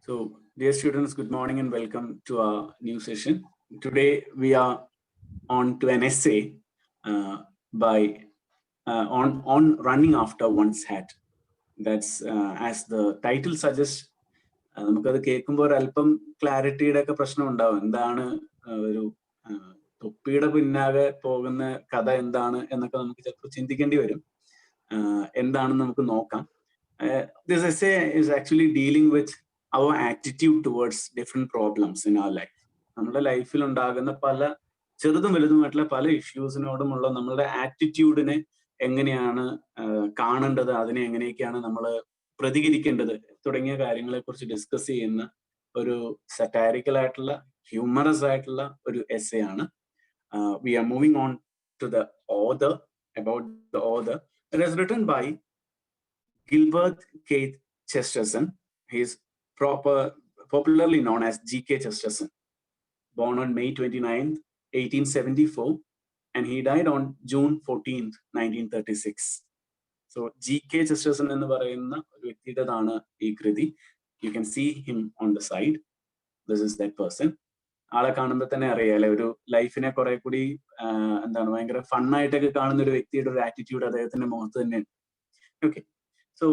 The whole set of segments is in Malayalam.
So, dear students, good morning and welcome to our new session. Today we are on to an essay on running after one's hat. That's as the title suggests. നമുക്കത് കേൾക്കുമ്പോൾ ഒരല്പം ക്ലാരിറ്റിയുടെ ഒക്കെ പ്രശ്നം ഉണ്ടാവും. എന്താണ് ഒരു തൊപ്പിയുടെ പിന്നാലെ പോകുന്ന കഥ എന്താണ് എന്നൊക്കെ നമുക്ക് ചിലപ്പോൾ ചിന്തിക്കേണ്ടി വരും. എന്താണെന്ന് നമുക്ക് നോക്കാം. This essay is actually dealing with our attitude towards different problems in our life. നമ്മുടെ ലൈഫിൽ ഉണ്ടാകുന്ന പല ചെറുതും വലുതുമായിട്ടുള്ള പല ഇഷ്യൂസിനോടുമുള്ള നമ്മളുടെ ആറ്റിറ്റ്യൂഡിനെ എങ്ങനെയാണ് കാണേണ്ടത്, അതിനെ എങ്ങനെയൊക്കെയാണ് നമ്മൾ പ്രതികരിക്കേണ്ടത് തുടങ്ങിയ കാര്യങ്ങളെ കുറിച്ച് ഡിസ്കസ് ചെയ്യുന്ന ഒരു സറ്റാരിക്കൽ ആയിട്ടുള്ള ഹ്യൂമറസ് ആയിട്ടുള്ള ഒരു എസ്സേ ആണ്. We are moving on to the author, about the author. It is written by Gilbert Keith Chesterton. He is popularly known as G.K. Chesterton. Born on May 29th, 1874, and he died on June 14th, 1936. So G.K. Chesterton എന്ന് പറയുന്ന ഒരു വ്യക്തിയുടേതാണ് ഈ കൃതി. You can see him on the side. This is that person. ആളെ കാണുമ്പോൾ തന്നെ അറിയാലേ, ഒരു ലൈഫിനെ കുറെ കൂടി എന്താണ് ഭയങ്കര ഫണ്ണായിട്ടൊക്കെ കാണുന്ന ഒരു വ്യക്തിയുടെ ഒരു ആറ്റിറ്റ്യൂഡ് അദ്ദേഹത്തിന്റെ മുഖത്ത് തന്നെയുണ്ട്. Okay, so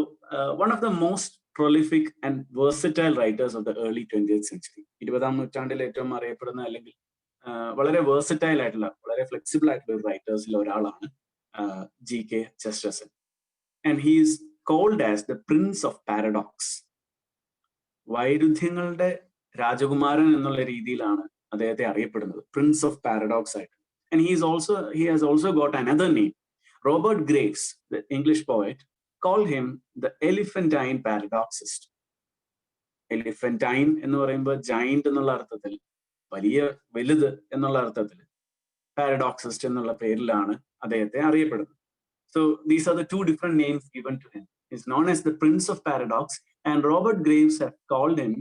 one of the most prolific and versatile writers of the early 20th century, 20ാം നൂറ്റാണ്ടിൽ ഏറ്റവും അറിയപ്പെടുന്ന അല്ലെങ്കിൽ വളരെ വേഴ്സറ്റൈൽ ആയിട്ടുള്ള വളരെ ഫ്ലെക്സിബിൾ ആയിട്ടുള്ള ഒരു റൈറ്റേഴ്സിൽ ഒരാളാണ് G.K. Chesterton. And he is called as the Prince of Paradox. വൈരുദ്ധ്യങ്ങളുടെ രാജകുമാരൻ എന്നുള്ള രീതിയിലാണ് അദ്ദേഹത്തെ അറിയപ്പെടുന്നത്, പ്രിൻസ് ഓഫ് പാരഡോക്സ് ആയിട്ട്. And he has also got another name. Robert Graves, the English poet, called him the elephantine paradoxist. Elephantine എന്ന് പറയുമ്പോൾ giant എന്നുള്ള അർത്ഥത്തിൽ, വലിയ വലുത് എന്നുള്ള അർത്ഥത്തിൽ, പാരഡോക്സിസ്റ്റ് എന്നുള്ള പേരിലാണ് അദ്ദേഹത്തെ അറിയപ്പെടുന്നത്. So these are the two different names given to him. He's known as the Prince of Paradox, and Robert Graves have called him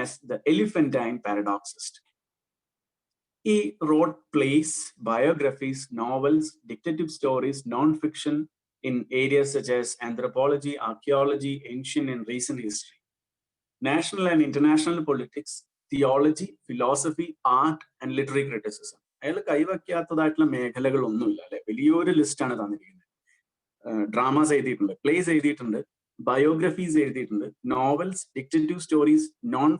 as the elephantine paradoxist. He wrote plays, biographies, novels, detective stories, non-fiction in areas such as anthropology, archaeology, ancient and recent history, national and international politics, theology, philosophy, art and literary criticism. അയാൾ കൈവയ്ക്കാത്തതായിട്ടുള്ള മേഖലകളൊന്നുമില്ല അല്ലെ, വലിയൊരു ലിസ്റ്റാണ് തന്നിരിക്കുന്നത്. ഡ്രാമാസ് എഴുതിയിട്ടുണ്ട്, പ്ലേസ് എഴുതിയിട്ടുണ്ട്, ബയോഗ്രഫീസ് എഴുതിയിട്ടുണ്ട്, novels, detective stories, non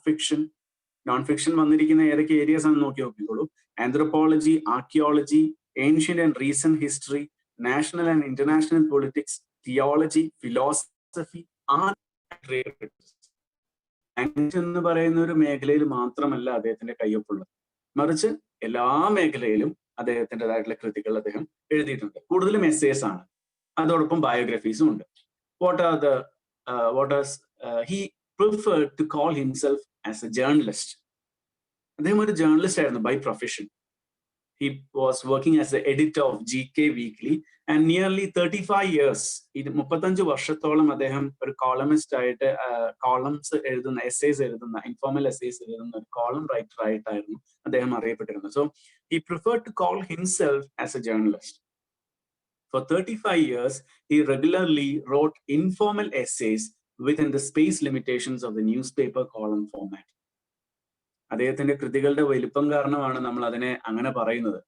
fiction വന്നിരിക്കുന്ന ഏതൊക്കെ ഏരിയാസ് ആണെന്ന് നോക്കിക്കോളൂ. Anthropology, archaeology, ancient and recent history, national and international politics, theology, philosophy, art എന്ന് പറയുന്ന ഒരു മേഖലയിൽ മാത്രമല്ല അദ്ദേഹത്തിന്റെ കയ്യൊപ്പുള്ളത്, മറിച്ച് എല്ലാ മേഖലയിലും അദ്ദേഹത്തിൻ്റെതായിട്ടുള്ള കൃതികൾ അദ്ദേഹം എഴുതിയിട്ടുണ്ട്. കൂടുതലും എസ്സേസ് ആണ്, അതോടൊപ്പം ബയോഗ്രഫീസും ഉണ്ട്. He preferred to call himself as a journalist. അദ്ദേഹം ഒരു ജേർണലിസ്റ്റ് ആയിരുന്നു by profession. He was working as the editor of GK Weekly and nearly 35 years, 35 വർഷത്തോളം അദ്ദേഹം ഒരു കോളമിസ്റ്റ് ആയിട്ട് കോളംസ് എഴുതുന്ന, എസ്സേസ് എഴുതുന്ന, ഇൻഫോർമൽ എസ്സേസ് എഴുതുന്ന ഒരു കോളം റൈറ്റർ ആയിട്ടായിരുന്നു അദ്ദേഹം അറിയപ്പെട്ടിരുന്നത്. So he preferred to call himself as a journalist. For 35 years, he regularly wrote informal essays within the space limitations of the newspaper column format. അദ്ദേഹത്തിന്റെ കൃതികളുടെ വലിപ്പം കാരണമാണ് നമ്മൾ അതിനെ അങ്ങനെ പറയുന്നത്,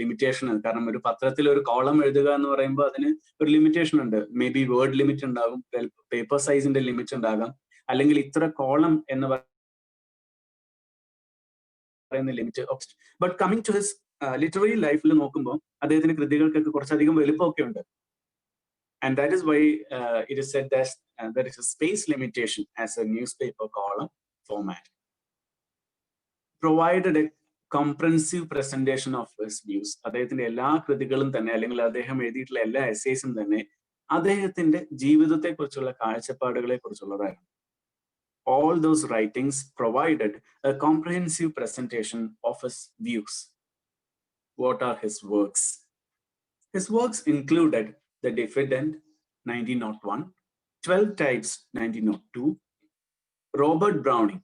ലിമിറ്റേഷൻ. കാരണം ഒരു പത്രത്തിൽ ഒരു കോളം എഴുതുക എന്ന് പറയുമ്പോൾ അതിന് ഒരു ലിമിറ്റേഷൻ ഉണ്ട്. മേ ബി വേർഡ് ലിമിറ്റ് ഉണ്ടാകും, പേപ്പർ സൈസിന്റെ ലിമിറ്റ് ഉണ്ടാകാം, അല്ലെങ്കിൽ ഇത്ര കോളം എന്ന് പറയുന്ന limit. But coming to his literary ലൈഫിൽ നോക്കുമ്പോൾ അദ്ദേഹത്തിന്റെ കൃതികൾക്കൊക്കെ കുറച്ചധികം വലുപ്പമൊക്കെ ഉണ്ട്. And that is why it is said that there is a space limitation as a newspaper column format. Provided a comprehensive presentation of his views. അദ്ദേഹത്തിന്റെ എല്ലാ കൃതികളും തന്നെ, അല്ലെങ്കിൽ അദ്ദേഹം എഴുതിയിട്ടുള്ള എല്ലാ എസ്സേസും തന്നെ അദ്ദേഹത്തിന്റെ ജീവിതത്തെ കുറിച്ചുള്ള കാഴ്ചപ്പാടുകളെ കുറിച്ചുള്ളതായിരുന്നു. All those writings provided a comprehensive presentation of his views. What are his works? His works included The Defendant, 1901, 12 Types, 1902, Robert Browning,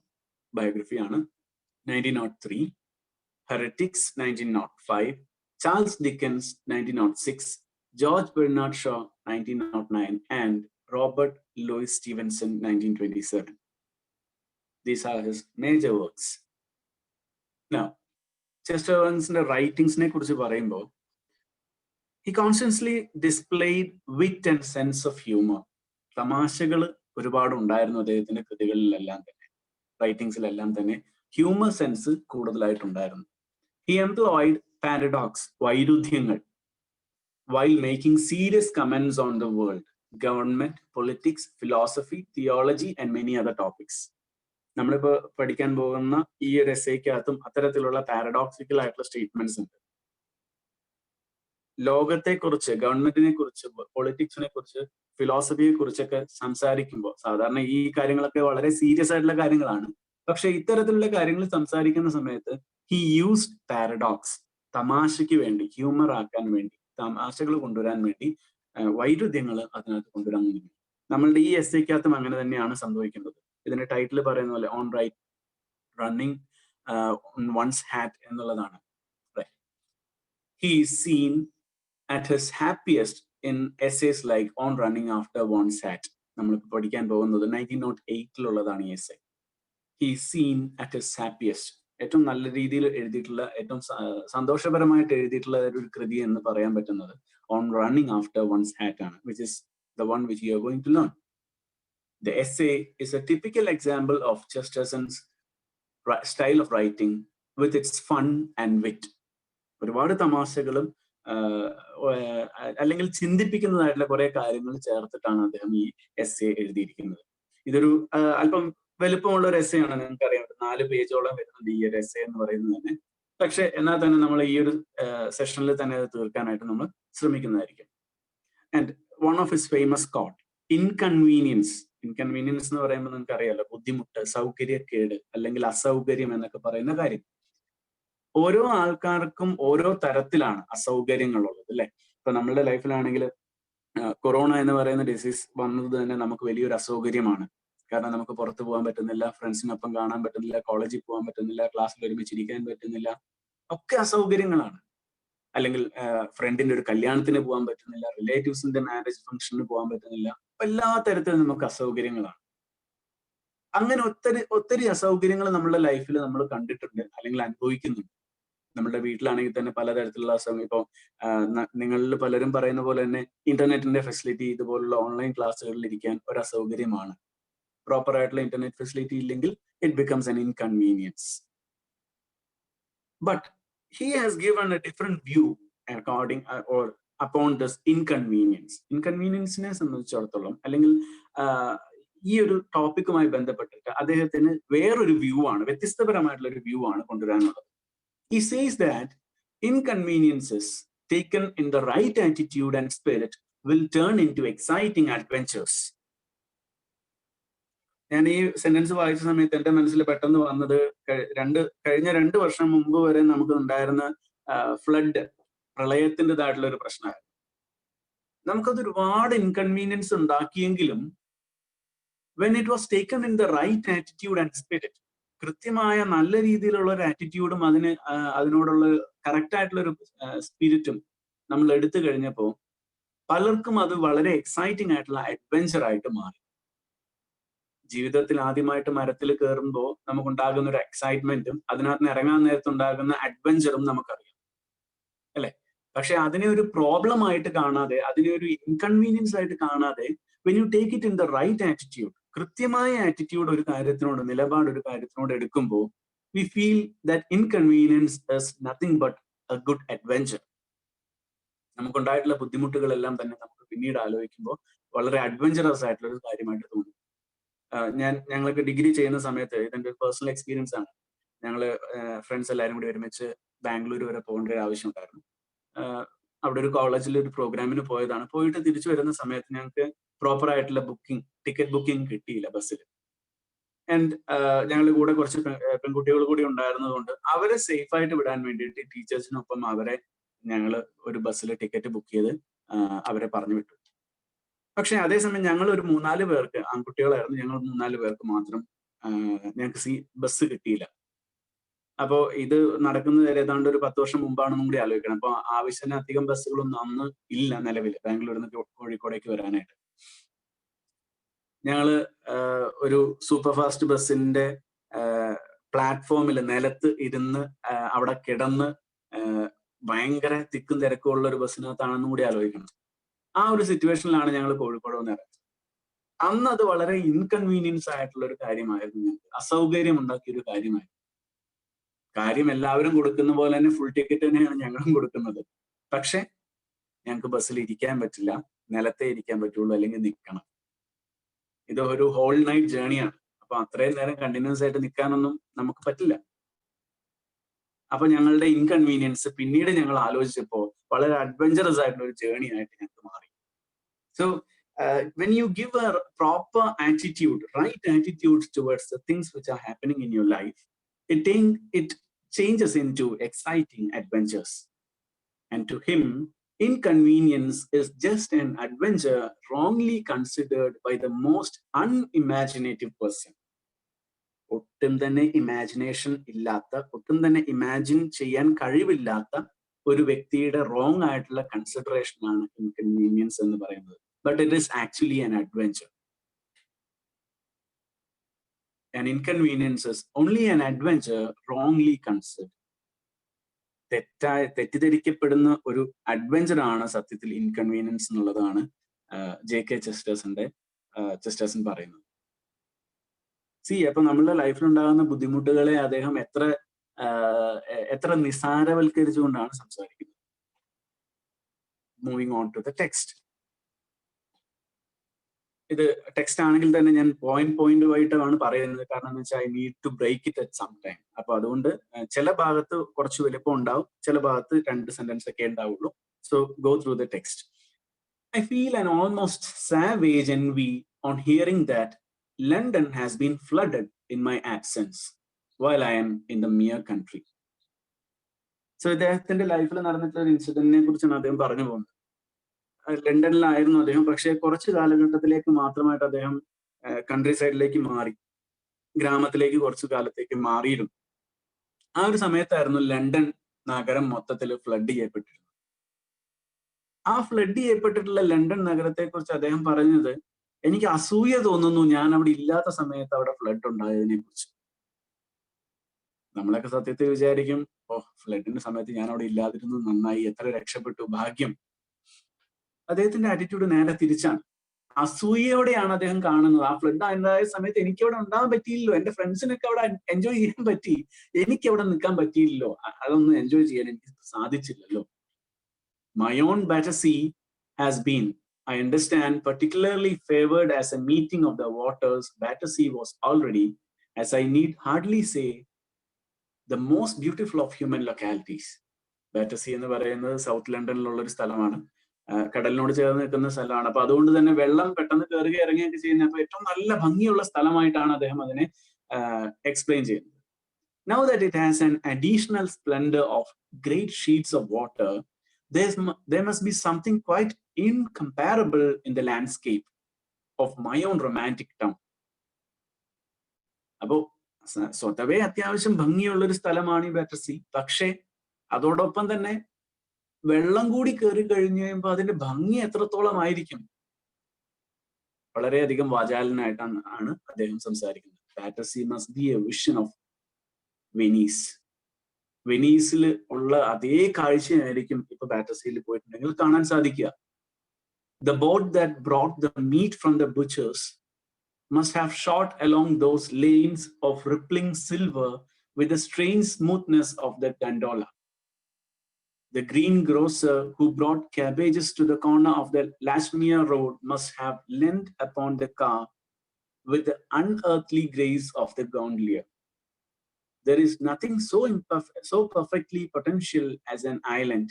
biography ആണ്, 1903, Heretics, 1905, Charles Dickens, 1906, George Bernard Shaw, 1909, and Robert Louis Stevenson, 1927. These are his major works. Now, ചെസ്റ്റർലൻസിന്റെ റൈറ്റിംഗ്സിനെ കുറിച്ച് പറയുമ്പോൾ he constantly displayed wit and sense of humor. തമാശകൾ ഒരുപാട് ഉണ്ടായിരുന്നു അദ്ദേഹത്തിന്റെ കൃതികളിലെല്ലാം തന്നെ, റൈറ്റിംഗ്സിലെല്ലാം തന്നെ ഹ്യൂമർ സെൻസ് കൂടുതലായിട്ടുണ്ടായിരുന്നു. He employed paradox, വൈരുദ്ധ്യങ്ങൾ, while making serious comments on the world, government, politics, philosophy, theology and many other topics. നമ്മളിപ്പോ പഠിക്കാൻ പോകുന്ന ഈ ഒരു എസ്സേക്കകത്തും അത്തരത്തിലുള്ള പാരഡോക്സിക്കൽ ആയിട്ടുള്ള സ്റ്റേറ്റ്മെന്റ്സ് ഉണ്ട്. ലോകത്തെക്കുറിച്ച്, ഗവൺമെന്റിനെ കുറിച്ച്, പൊളിറ്റിക്സിനെ കുറിച്ച്, ഫിലോസഫിയെ കുറിച്ചൊക്കെ സംസാരിക്കുമ്പോൾ സാധാരണ ഈ കാര്യങ്ങളൊക്കെ വളരെ സീരിയസ് ആയിട്ടുള്ള കാര്യങ്ങളാണ്. പക്ഷെ ഇത്തരത്തിലുള്ള കാര്യങ്ങൾ സംസാരിക്കുന്ന സമയത്ത് ഹി യൂസ്ഡ് പാരഡോക്സ്, തമാശയ്ക്ക് വേണ്ടി, ഹ്യൂമർ ആക്കാൻ വേണ്ടി, തമാശകൾ കൊണ്ടുവരാൻ വേണ്ടി, വൈരുദ്ധ്യങ്ങൾ അതിനകത്ത് കൊണ്ടുവരാൻ വേണ്ടി. നമ്മളുടെ ഈ എസ്സേക്കകത്തും അങ്ങനെ തന്നെയാണ് സംഭവിക്കുന്നത്. ഇതിന്റെ ടൈറ്റിൽ പറയുന്ന പോലെ on running on one's hat എന്നുള്ളതാണ്. He is seen at his happiest in essays like On Running After One's Hat. നമ്മൾ പഠിക്കാൻ പോകുന്നത് 1908 ഈ essay. He is seen at his happiest. ഏറ്റവും നല്ല രീതിയിൽ എഴുതിയിട്ടുള്ള, ഏറ്റവും സന്തോഷപരമായിട്ട് എഴുതിയിട്ടുള്ള ഒരു കൃതി എന്ന് പറയാൻ പറ്റുന്നത് On Running After One's Hat ആണ്, which is the one which you are going to learn. The essay is a typical example of Chesterton's style of writing with its fun and wit. ഒരുപാട് തമാശകളും അല്ലെങ്കിൽ ചിന്തിപ്പിക്കുന്നതായിട്ടുള്ള കുറെ കാര്യങ്ങൾ ചേർത്തിട്ടാണ് അദ്ദേഹം ഈ എസ്സേ എഴുതിയിരിക്കുന്നത്. ഇതൊരു അല്പം വലുപ്പമുള്ള ഒരു എസ്സേ ആണ്, നിങ്ങൾക്ക് അറിയാം, 4 പേജോളം വരുന്നുണ്ട് ഈ ഒരു എസ്സേ എന്ന് പറയുന്നത് തന്നെ. പക്ഷെ എന്നാൽ തന്നെ നമ്മൾ ഈ ഒരു സെഷനിൽ തന്നെ അത് തീർക്കാനായിട്ട് നമ്മൾ ശ്രമിക്കുന്നതായിരിക്കും. And one of his famous quote, inconvenience എന്ന് പറയുമ്പോൾ നിങ്ങൾക്ക് അറിയാലോ, ബുദ്ധിമുട്ട്, സൗകര്യക്കേട് അല്ലെങ്കിൽ അസൗകര്യം എന്നൊക്കെ പറയുന്ന കാര്യം. ഓരോ ആൾക്കാർക്കും ഓരോ തരത്തിലാണ് അസൗകര്യങ്ങളുള്ളത്, അല്ലെ? ഇപ്പൊ നമ്മളുടെ ലൈഫിലാണെങ്കിൽ കൊറോണ എന്ന് പറയുന്ന ഡിസീസ് വന്നത് തന്നെ നമുക്ക് വലിയൊരു അസൗകര്യമാണ്. കാരണം നമുക്ക് പുറത്തു പോകാൻ പറ്റുന്നില്ല, ഫ്രണ്ട്സിനൊപ്പം കാണാൻ പറ്റുന്നില്ല, കോളേജിൽ പോകാൻ പറ്റുന്നില്ല, ക്ലാസ്സിൽ ഒരുമിച്ചിരിക്കാൻ പറ്റുന്നില്ല, ഒക്കെ അസൗകര്യങ്ങളാണ്. അല്ലെങ്കിൽ ഫ്രണ്ടിന്റെ ഒരു കല്യാണത്തിന് പോകാൻ പറ്റുന്നില്ല, റിലേറ്റീവ്സിന്റെ മാരേജ് ഫംഗ്ഷന് പോകാൻ പറ്റുന്നില്ല. എല്ലാ തരത്തിലും നമുക്ക് അസൗകര്യങ്ങളാണ്. അങ്ങനെ ഒത്തിരി അസൗകര്യങ്ങൾ നമ്മുടെ ലൈഫിൽ നമ്മൾ കണ്ടിട്ടുണ്ട് അല്ലെങ്കിൽ അനുഭവിക്കുന്നുണ്ട്. നമ്മുടെ വീട്ടിലാണെങ്കിൽ തന്നെ പലതരത്തിലുള്ള അസൗകര്യം. ഇപ്പോൾ നിങ്ങളിൽ പലരും പറയുന്ന പോലെ തന്നെ ഇന്റർനെറ്റിന്റെ ഫെസിലിറ്റി ഇതുപോലുള്ള ഓൺലൈൻ ക്ലാസ്സുകളിൽ ഇരിക്കാൻ ഒരു അസൗകര്യമാണ്. പ്രോപ്പർ ആയിട്ടുള്ള ഇന്റർനെറ്റ് ഫെസിലിറ്റി ഇല്ലെങ്കിൽ it becomes an inconvenience. But he has given a different view according or upon this inconvenience. ഇൻകൺവീനിയൻസിനെ സംബന്ധിച്ചിടത്തോളം അല്ലെങ്കിൽ ഈ ഒരു ടോപ്പിക്കുമായി ബന്ധപ്പെട്ടിട്ട് അദ്ദേഹത്തിന് വേറൊരു വ്യൂ ആണ്, വ്യത്യസ്തപരമായിട്ടുള്ള ഒരു വ്യൂ ആണ് കൊണ്ടുവരാനുള്ളത്. He says that inconveniences taken in the right attitude and spirit will turn into exciting adventures. ഞാൻ ഈ സെന്റൻസ് വായിച്ച സമയത്ത് എന്റെ മനസ്സിൽ പെട്ടെന്ന് വന്നത് കഴിഞ്ഞ 2 വർഷം മുമ്പ് വരെ നമുക്ക് ഉണ്ടായിരുന്ന ഫ്ലഡ്, പ്രളയത്തിൻ്റെതായിട്ടുള്ള ഒരു പ്രശ്നമായിരുന്നു. നമുക്കത് ഒരുപാട് inconvenience ഉണ്ടാക്കിയെങ്കിലും when it was taken in the right attitude and spirit, കൃത്യമായ നല്ല രീതിയിലുള്ള ഒരു ആറ്റിറ്റ്യൂഡും അതിനോടുള്ള കറക്റ്റ് ആയിട്ടുള്ള ഒരു സ്പിരിറ്റും നമ്മൾ എടുത്തു കഴിഞ്ഞപ്പോൾ പലർക്കും അത് വളരെ എക്സൈറ്റിംഗ് ആയിട്ടുള്ള അഡ്വെഞ്ചർ ആയിട്ട് മാറി. ജീവിതത്തിൽ ആദ്യമായിട്ട് മരത്തിൽ കയറുമ്പോൾ നമുക്കുണ്ടാകുന്ന ഒരു എക്സൈറ്റ്മെന്റും അതിനകത്ത് നിന്ന് ഇറങ്ങാൻ നേരത്ത് ഉണ്ടാകുന്ന അഡ്വെഞ്ചറും നമുക്കറിയാം, അല്ലെ? പക്ഷെ അതിനെ ഒരു പ്രോബ്ലം ആയിട്ട് കാണാതെ, അതിനെ ഒരു ഇൻകൺവീനിയൻസ് ആയിട്ട് കാണാതെ, when you take it in the right attitude, കൃത്യമായ ആറ്റിറ്റ്യൂഡ് ഒരു കാര്യത്തിനോട്, നിലപാട് ഒരു കാര്യത്തിനോട് എടുക്കുമ്പോൾ we feel that inconvenience is nothing but a good adventure. നമുക്കുണ്ടായിട്ടുള്ള ബുദ്ധിമുട്ടുകളെല്ലാം തന്നെ നമുക്ക് പിന്നീട് ആലോചിക്കുമ്പോൾ വളരെ അഡ്വഞ്ചറസ് ആയിട്ടുള്ള ഒരു കാര്യമായിട്ട് തോന്നും. ഞങ്ങൾക്ക് ഡിഗ്രി ചെയ്യുന്ന സമയത്ത്, ഇതെന്റെ ഒരു പേഴ്സണൽ എക്സ്പീരിയൻസ് ആണ്, ഞങ്ങള് ഫ്രണ്ട്സ് എല്ലാവരും കൂടി ഒരുമിച്ച് ബാംഗ്ലൂർ വരെ പോകേണ്ട ഒരു ആവശ്യം ഉണ്ടായിരുന്നു. അവിടെ ഒരു കോളേജിൽ ഒരു പ്രോഗ്രാമിന് പോയതാണ്. പോയിട്ട് തിരിച്ചു വരുന്ന സമയത്ത് ഞങ്ങൾക്ക് പ്രോപ്പർ ആയിട്ടുള്ള ടിക്കറ്റ് ബുക്കിംഗ് കിട്ടിയില്ല ബസ്സിൽ. ആൻഡ് ഞങ്ങളുടെ കൂടെ കുറച്ച് പെൺകുട്ടികൾ കൂടി ഉണ്ടായിരുന്നതുകൊണ്ട് അവരെ സേഫ് ആയിട്ട് വിടാൻ വേണ്ടിയിട്ട് ടീച്ചേഴ്സിനൊപ്പം അവരെ ഞങ്ങൾ ഒരു ബസ്സിൽ ടിക്കറ്റ് ബുക്ക് ചെയ്ത് അവരെ പറഞ്ഞു വിട്ടു. പക്ഷെ അതേസമയം ഞങ്ങൾ ഒരു 3-4 പേർക്ക്, ആൺകുട്ടികളായിരുന്നു, ഞങ്ങൾ 3-4 പേർക്ക് മാത്രം ഞങ്ങൾക്ക് ബസ് കിട്ടിയില്ല. അപ്പോ ഇത് നടക്കുന്നത് ഏതാണ്ട് ഒരു 10 വർഷം മുമ്പാണെന്നും കൂടി ആലോചിക്കണം. അപ്പൊ ആവശ്യത്തിന് അധികം ബസ്സുകളൊന്നും അന്ന് ഇല്ല നിലവിൽ ബാംഗ്ലൂരിൽ നിന്ന് കോഴിക്കോടേക്ക് വരാനായിട്ട്. ഞങ്ങള് ഒരു സൂപ്പർ ഫാസ്റ്റ് ബസ്സിന്റെ പ്ലാറ്റ്ഫോമിൽ നിലത്ത് ഇരുന്ന് അവിടെ കിടന്ന് ഭയങ്കര തിക്കും തിരക്കും ഉള്ള ഒരു ബസ്സിനകത്താണെന്നും കൂടി ആലോചിക്കണം. ആ ഒരു സിറ്റുവേഷനിലാണ് ഞങ്ങൾ കോഴിക്കോട് വന്ന് ഇറങ്ങുന്നത്. അന്ന് അത് വളരെ ഇൻകൺവീനിയൻസ് ആയിട്ടുള്ള ഒരു കാര്യമായിരുന്നു, ഞങ്ങൾക്ക് അസൗകര്യം ഉണ്ടാക്കിയ ഒരു കാര്യമായിരുന്നു. കാര്യം എല്ലാവരും കൊടുക്കുന്ന പോലെ തന്നെ ഫുൾ ടിക്കറ്റ് തന്നെയാണ് ഞങ്ങളും കൊടുക്കുന്നത്. പക്ഷെ ഞങ്ങൾക്ക് ബസ്സിൽ ഇരിക്കാൻ പറ്റില്ല, നിലത്തേ ഇരിക്കാൻ പറ്റുള്ളൂ, അല്ലെങ്കിൽ നിൽക്കണം. ഇത് ഒരു ഹോൾ നൈറ്റ് ജേണിയാണ്. അപ്പൊ അത്രയും നേരം കണ്ടിന്യൂസ് ആയിട്ട് നിൽക്കാനൊന്നും നമുക്ക് പറ്റില്ല. അപ്പൊ ഞങ്ങളുടെ ഇൻകൺവീനിയൻസ് പിന്നീട് ഞങ്ങൾ ആലോചിച്ചപ്പോൾ വളരെ അഡ്വഞ്ചറസ് ആയിട്ടുള്ള ഒരു ജേണി ആയിട്ട് ഞങ്ങൾക്ക് മാറി. So when you give a proper attitude, right attitude towards the things which are happening in your life, it changes into exciting adventures. And to him, inconvenience is just an adventure wrongly considered by the most unimaginative person. ഒട്ടും തന്നെ ഇമാജിനേഷൻ ഇല്ലാത്ത, ഒട്ടും തന്നെ ഇമാജിൻ ചെയ്യാൻ കഴിവില്ലാത്ത ഒരു വ്യക്തിയുടെ റോങ് ആയിട്ടുള്ള കൺസിഡറേഷൻ ആണ് ഇൻകൺവീനിയൻസ് എന്ന് പറയുന്നത്. But it is actually an adventure. An inconvenience is only an adventure wrongly considered. തെറ്റിദ്ധരിക്കപ്പെടുന്ന ഒരു അഡ്വഞ്ചർ ആണ് സത്യത്തിൽ ഇൻകൺവീനിയൻസ് എന്നുള്ളതാണ് JK ചെസ്റ്റേഴ്സൺ പറയുന്നത്. അപ്പൊ നമ്മളുടെ ലൈഫിൽ ഉണ്ടാകുന്ന ബുദ്ധിമുട്ടുകളെ അദ്ദേഹം എത്ര നിസാരവൽക്കരിച്ചുകൊണ്ടാണ് സംസാരിക്കുന്നത്. Moving on to the text. ഇത് ടെക്സ്റ്റ് ആണെങ്കിൽ തന്നെ ഞാൻ പോയിന്റുമായിട്ടാണ് പറയുന്നത്. കാരണം എന്ന് വെച്ചാൽ I need to break it at some time. അപ്പൊ അതുകൊണ്ട് ചില ഭാഗത്ത് കുറച്ച് വലിപ്പം ഉണ്ടാവും, ചില ഭാഗത്ത് 2 സെന്റൻസ് ഒക്കെ ഉണ്ടാവുള്ളൂ. So go through the text. I feel an almost savage envy on hearing that London has been flooded in my absence while I am in the mere country. So ഇദ്ദേഹത്തിന്റെ ലൈഫിൽ നടന്നിട്ടുള്ള ഒരു ഇൻസിഡന്റിനെ കുറിച്ചാണ് അദ്ദേഹം പറഞ്ഞു പോകുന്നത്. ലണ്ടനിലായിരുന്നു അദ്ദേഹം, പക്ഷെ കുറച്ച് കാലഘട്ടത്തിലേക്ക് മാത്രമായിട്ട് അദ്ദേഹം കൺട്രി സൈഡിലേക്ക് മാറി, ഗ്രാമത്തിലേക്ക് കുറച്ചു കാലത്തേക്ക് മാറിയിരുന്നു. ആ ഒരു സമയത്തായിരുന്നു ലണ്ടൻ നഗരം മൊത്തത്തിൽ ഫ്ലഡ് ചെയ്യപ്പെട്ടിരുന്നത്. ആ ഫ്ലഡ് ചെയ്യപ്പെട്ടിട്ടുള്ള ലണ്ടൻ നഗരത്തെ കുറിച്ച് അദ്ദേഹം പറഞ്ഞത്, എനിക്ക് അസൂയ തോന്നുന്നു ഞാൻ അവിടെ ഇല്ലാത്ത സമയത്ത് അവിടെ ഫ്ലഡ് ഉണ്ടായതിനെ കുറിച്ച്. നമ്മളൊക്കെ സത്യത്തിൽ വിചാരിക്കും, ഫ്ലഡിന്റെ സമയത്ത് ഞാൻ അവിടെ ഇല്ലാതിരുന്നത് നന്നായി, എത്ര രക്ഷപ്പെട്ടു, ഭാഗ്യം. അദ്ദേഹത്തിന്റെ ആറ്റിറ്റ്യൂഡ് നേരെ തിരിച്ചാണ്. അസൂയയോടെയാണ് അദ്ദേഹം കാണുന്നത്. ആ ഫ്ലഡ് ഉണ്ടായ സമയത്ത് എനിക്ക് അവിടെ ഉണ്ടാകാൻ പറ്റിയില്ലല്ലോ, എന്റെ ഫ്രണ്ട്സിനൊക്കെ അവിടെ എൻജോയ് ചെയ്യാൻ പറ്റി, എനിക്ക് അവിടെ നിൽക്കാൻ പറ്റിയില്ലല്ലോ, അതൊന്നും എൻജോയ് ചെയ്യാൻ എനിക്ക് സാധിച്ചില്ലല്ലോ. My own Battersea has been, I understand, particularly favored as a meeting of the waters. Battersea was already, as I need hardly say, the most beautiful of human localities. Battersea എന്ന് പറയുന്നത് സൗത്ത് ലണ്ടനിലുള്ള ഒരു സ്ഥലമാണ്, കടലിനോട് ചേർന്ന് നിൽക്കുന്ന സ്ഥലമാണ്. അപ്പൊ അതുകൊണ്ട് തന്നെ വെള്ളം പെട്ടെന്ന് കയറുക ഇറങ്ങുകയൊക്കെ ചെയ്യുന്നത്. അപ്പൊ ഏറ്റവും നല്ല ഭംഗിയുള്ള സ്ഥലമായിട്ടാണ് അദ്ദേഹം അതിനെ എക്സ്പ്ലെയിൻ ചെയ്യുന്നത്. Now that it has an additional splendor of great sheets of water, there must be something quite incomparable in the landscape of my own romantic town. അപ്പോ സ്വതവേ അത്യാവശ്യം ഭംഗിയുള്ളൊരു സ്ഥലമാണ് ഈ ബാറ്റർസി. പക്ഷേ അതോടൊപ്പം തന്നെ വെള്ളം കൂടി കയറി കഴിഞ്ഞു കഴിയുമ്പോൾ അതിന്റെ ഭംഗി എത്രത്തോളം ആയിരിക്കും. വളരെയധികം വാചാലനായിട്ടാണ് അദ്ദേഹം സംസാരിക്കുന്നത്. Battersea must be a vision of Venice. വെനീസിൽ ഉള്ള അതേ കാഴ്ചയായിരിക്കും ഇപ്പൊ ബാറ്റർസിയിൽ പോയിട്ടുണ്ടെങ്കിൽ കാണാൻ സാധിക്കുക. The boat that brought the meat from the butchers must have shot along those lanes of rippling silver with the strange smoothness of the gondola. The greengrocer who brought cabbages to the corner of the Lashmere Road must have leant upon the car with the unearthly grace of the gondolier. There is nothing so perfectly potential as an island,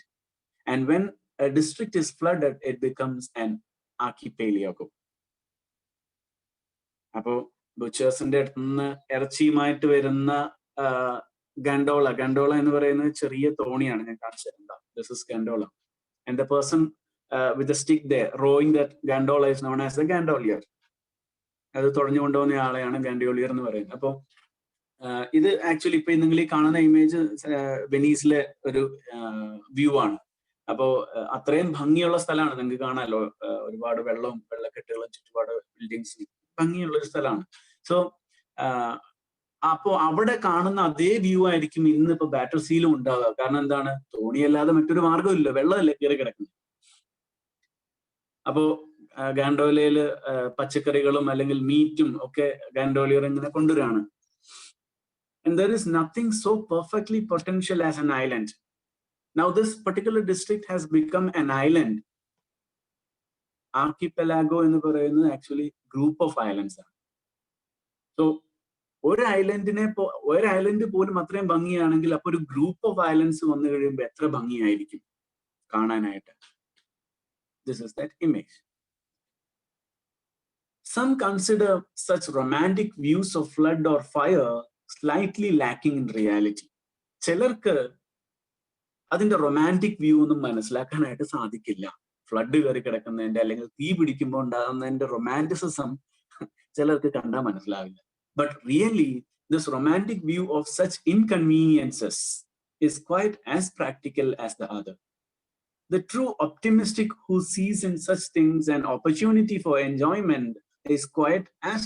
and when a district is flooded, it becomes an archipelago. അപ്പോ ബുച്ചേഴ്സിന്റെ അടുത്ത് നിന്ന് ഇറച്ചിയുമായിട്ട് വരുന്ന ഗണ്ടോള എന്ന് പറയുന്നത് ചെറിയ തോണിയാണ്. ഞാൻ കാണിച്ചിട്ടുണ്ട്. This is gondola, and the person with the stick there rowing that gondola is known as the gondolier. അത് തുഴഞ്ഞു കൊണ്ടുപോകുന്ന ആളെയാണ് ഗാൻഡിയോളിയർ എന്ന് പറയുന്നത്. അപ്പോ ഇത് ആക്ച്വലി ഇപ്പൊ നിങ്ങൾ ഈ കാണുന്ന ഇമേജ് വെനീസിലെ ഒരു വ്യൂ ആണ്. അപ്പോ അത്രയും ഭംഗിയുള്ള സ്ഥലമാണ്, നിങ്ങൾക്ക് കാണാമല്ലോ. ഒരുപാട് വെള്ളക്കെട്ടുകളും ചുറ്റുപാട് ബിൽഡിങ്സും ഭംഗിയുള്ള ഒരു സ്ഥലമാണ്. സോ അപ്പോ അവിടെ കാണുന്ന അതേ വ്യൂ ആയിരിക്കും ഇന്നിപ്പോ ബാറ്റർ സീലും ഉണ്ടാവുക. കാരണം എന്താണ്, തോണിയല്ലാതെ മറ്റൊരു മാർഗ്ഗമില്ല, വെള്ളമല്ലേ കയറി കിടക്കുന്നത്. അപ്പോ ഗാൻഡോലയില് പച്ചക്കറികളും അല്ലെങ്കിൽ മീറ്റും ഒക്കെ ഗാൻഡോലിയർ ഇങ്ങനെ കൊണ്ടുവരികയാണ്. And there is nothing so perfectly potential as an island. Now this particular district has become an island. Archipelago എന്ന് പറയുന്നത് ആക്ച്വലി ഗ്രൂപ്പ് ഓഫ് ഐലൻഡ്സ് ആണ്. സോ ഒരു ഐലൻഡ് പോലും അത്രയും ഭംഗിയാണെങ്കിൽ അപ്പൊ ഒരു ഗ്രൂപ്പ് ഓഫ് ഐലൻഡ്സ് വന്നു കഴിയുമ്പോൾ എത്ര ഭംഗിയായിരിക്കും കാണാനായിട്ട്. This is that image. Some consider such romantic views of flood or fire slightly lacking in reality. ചിലർക്ക് അതിന്റെ റൊമാൻറ്റിക് വ്യൂ ഒന്നും മനസ്സിലാക്കാനായിട്ട് സാധിക്കില്ല. ഫ്ലഡ് കയറി കിടക്കുന്നതിന്റെ അല്ലെങ്കിൽ തീ പിടിക്കുമ്പോൾ ഉണ്ടാകുന്നതിന്റെ റൊമാൻറ്റിസിസം ചിലർക്ക് കണ്ടാൽ മനസ്സിലാവില്ല. But really, this romantic view of such inconveniences is quite as practical as the other. The true optimistic who sees in such things an opportunity for enjoyment is quite as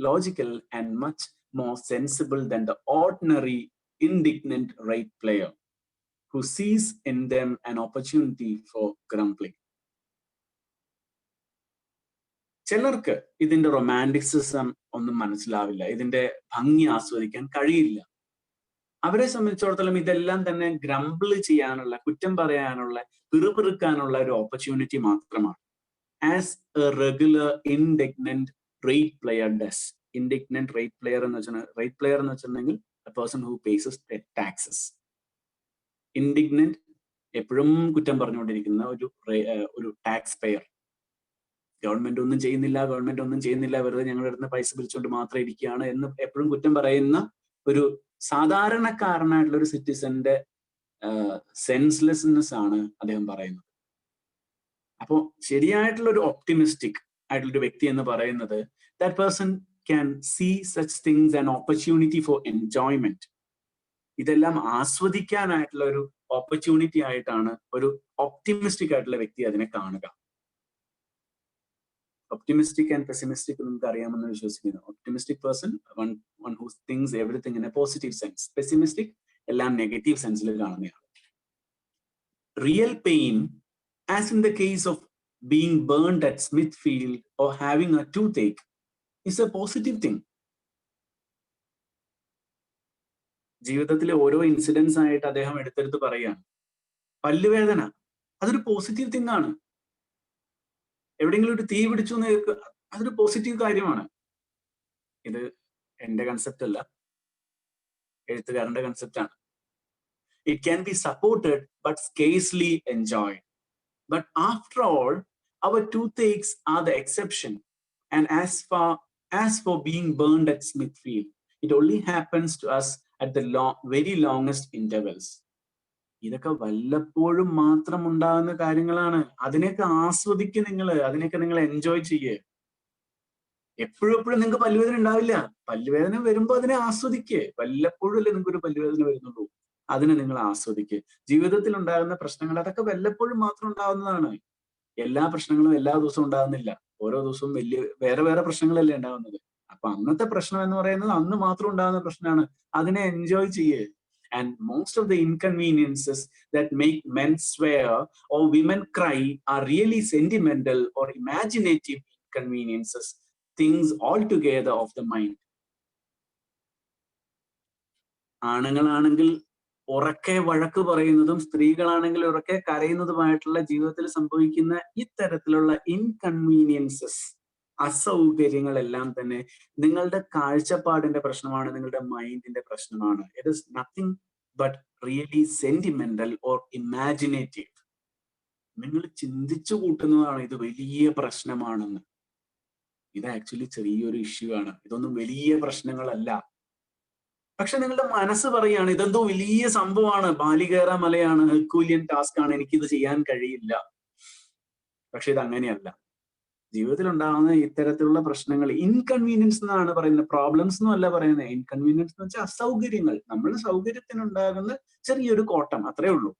logical and much more sensible than the ordinary indignant rate player who sees in them an opportunity for grumbling. ചിലർക്ക് ഇതിന്റെ റൊമാൻറ്റിസിസം ഒന്നും മനസ്സിലാവില്ല, ഇതിന്റെ ഭംഗി ആസ്വദിക്കാൻ കഴിയില്ല. അവരെ സംബന്ധിച്ചിടത്തോളം ഇതെല്ലാം തന്നെ ഗ്രംബിൾ ചെയ്യാനുള്ള, കുറ്റം പറയാനുള്ള, പിറുപിറുക്കാനുള്ള ഒരു ഓപ്പർച്യൂണിറ്റി മാത്രമാണ്. As a regular indignant rate player does. Indignant rate player എന്ന് വെച്ചിട്ടുണ്ടെങ്കിൽ a person who pays taxes. Indignant എപ്പോഴും കുറ്റം പറഞ്ഞുകൊണ്ടിരിക്കുന്ന ഒരു ടാക്സ് പെയർ. ഗവൺമെന്റ് ഒന്നും ചെയ്യുന്നില്ല, വെറുതെ ഞങ്ങളുടെ അടുത്ത് പൈസ പിരിച്ചുകൊണ്ട് മാത്രം ഇരിക്കുകയാണ് എന്ന് എപ്പോഴും കുറ്റം പറയുന്ന ഒരു സാധാരണക്കാരനായിട്ടുള്ള ഒരു സിറ്റിസന്റെ സെൻസ്ലെസ്നെസ് ആണ് അദ്ദേഹം പറയുന്നത്. അപ്പോ ശരിയായിട്ടുള്ള ഒരു ഒപ്റ്റിമിസ്റ്റിക് ആയിട്ടുള്ള ഒരു വ്യക്തി എന്ന് പറയുന്നത് that person can see such things and opportunity for enjoyment. ഇതെല്ലാം ആസ്വദിക്കാനായിട്ടുള്ള ഒരു ഓപ്പർച്യൂണിറ്റി ആയിട്ടാണ് ഒരു ഒപ്റ്റിമിസ്റ്റിക് ആയിട്ടുള്ള വ്യക്തി അതിനെ കാണുക. ഒപ്റ്റിമിസ്റ്റിക് ആൻഡ് പെസിമിസ്റ്റിക് നമുക്ക് അറിയാമെന്ന് വിശ്വസിക്കുന്നു. Optimistic person one who thinks everything in A positive sense. Pessimistic എല്ലാം നെഗറ്റീവ് സെൻസിൽ കാണുന്നതാണ്. Real pain, as in the case of being burned at Smithfield or having a toothache, is a positive thing. ജീവിതത്തിലെ ഓരോ ഇൻസിഡൻസ് ആയിട്ട് അദ്ദേഹം എടുത്തെടുത്ത് പറയുകയാണ്. പല്ലുവേദന അതൊരു പോസിറ്റീവ് തിങ് ആണ്. എവിടെയെങ്കിലും ഒരു തീ പിടിച്ചു എന്ന് കേൾക്കുക, അതൊരു പോസിറ്റീവ് കാര്യമാണ്. ഇത് എന്റെ കൺസെപ്റ്റ് അല്ല, എഴുത്തുകാരന്റെ കൺസെപ്റ്റ് ആണ്. It can be supported but scarcely enjoyed. But after all, our toothaches are the exception. And as for being burned at Smithfield, it only happens to us at the very longest intervals. ഇതൊക്കെ വല്ലപ്പോഴും മാത്രം ഉണ്ടാകുന്ന കാര്യങ്ങളാണ്. അതിനെയൊക്കെ ആസ്വദിക്കുക അതിനെയൊക്കെ നിങ്ങൾ എൻജോയ് ചെയ്യേ. എപ്പോഴും നിങ്ങൾക്ക് പല്ലുവേദന ഉണ്ടാവില്ല. പല്ലുവേദന വരുമ്പോ അതിനെ ആസ്വദിക്കേ. വല്ലപ്പോഴും അല്ലേ നിങ്ങൾക്ക് ഒരു പല്ലുവേദന വരുന്നുള്ളൂ, അതിനെ നിങ്ങൾ ആസ്വദിക്കുക. ജീവിതത്തിൽ ഉണ്ടാകുന്ന പ്രശ്നങ്ങൾ അതൊക്കെ വല്ലപ്പോഴും മാത്രം ഉണ്ടാകുന്നതാണ്. എല്ലാ പ്രശ്നങ്ങളും എല്ലാ ദിവസവും ഉണ്ടാകുന്നില്ല. ഓരോ ദിവസവും വേറെ വേറെ പ്രശ്നങ്ങളല്ലേ ഉണ്ടാകുന്നത്. അപ്പൊ അന്നത്തെ പ്രശ്നം എന്ന് പറയുന്നത് അന്ന് മാത്രം ഉണ്ടാകുന്ന പ്രശ്നമാണ്. അതിനെ എൻജോയ് ചെയ്യേ. And most of the inconveniences that make men swear or women cry are really sentimental or imaginative inconveniences, things altogether of the mind. ആണുങ്ങളാണെങ്കിൽ ഉറക്കെ വഴക്ക് പറയുന്നതും സ്ത്രീകളാണെങ്കിൽ ഉറക്കെ കരയുന്നതുമായിട്ടുള്ള ജീവിതത്തിൽ സംഭവിക്കുന്ന ഇത്തരത്തിലുള്ള ഇൻകൺവീനിയൻസസ്, അസൗകര്യങ്ങളെല്ലാം തന്നെ നിങ്ങളുടെ കാഴ്ചപ്പാടിന്റെ പ്രശ്നമാണ്, നിങ്ങളുടെ മൈൻഡിന്റെ പ്രശ്നമാണ്. It is nothing but really sentimental or imaginative. നിങ്ങൾ ചിന്തിച്ചു കൂട്ടുന്നതാണ് ഇത് വലിയ പ്രശ്നമാണെന്ന്. ഇത് ആക്ച്വലി ചെറിയൊരു ഇഷ്യൂ ആണ്. ഇതൊന്നും വലിയ പ്രശ്നങ്ങളല്ല. പക്ഷെ നിങ്ങളുടെ മനസ്സ് പറയാണ് ഇതെന്തോ വലിയ സംഭവമാണ്, ബാലികേറ മലയാണ്, ഹെർക്കൂലിയൻ ടാസ്ക് ആണ്, എനിക്കിത് ചെയ്യാൻ കഴിയില്ല. പക്ഷെ ഇത് അങ്ങനെയല്ല. ജീവിതത്തിൽ ഉണ്ടാകുന്ന ഇത്തരത്തിലുള്ള പ്രശ്നങ്ങൾ ഇൻകൺവീനിയൻസ് എന്നാണ് പറയുന്നത്, പ്രോബ്ലംസ് എന്നും അല്ല പറയുന്നത്. ഇൻകൺവീനിയൻസ് എന്ന് വെച്ചാൽ അസൗകര്യങ്ങൾ, നമ്മുടെ സൗകര്യത്തിനുണ്ടാകുന്ന ചെറിയൊരു കോട്ടം, അത്രേ ഉള്ളൂ.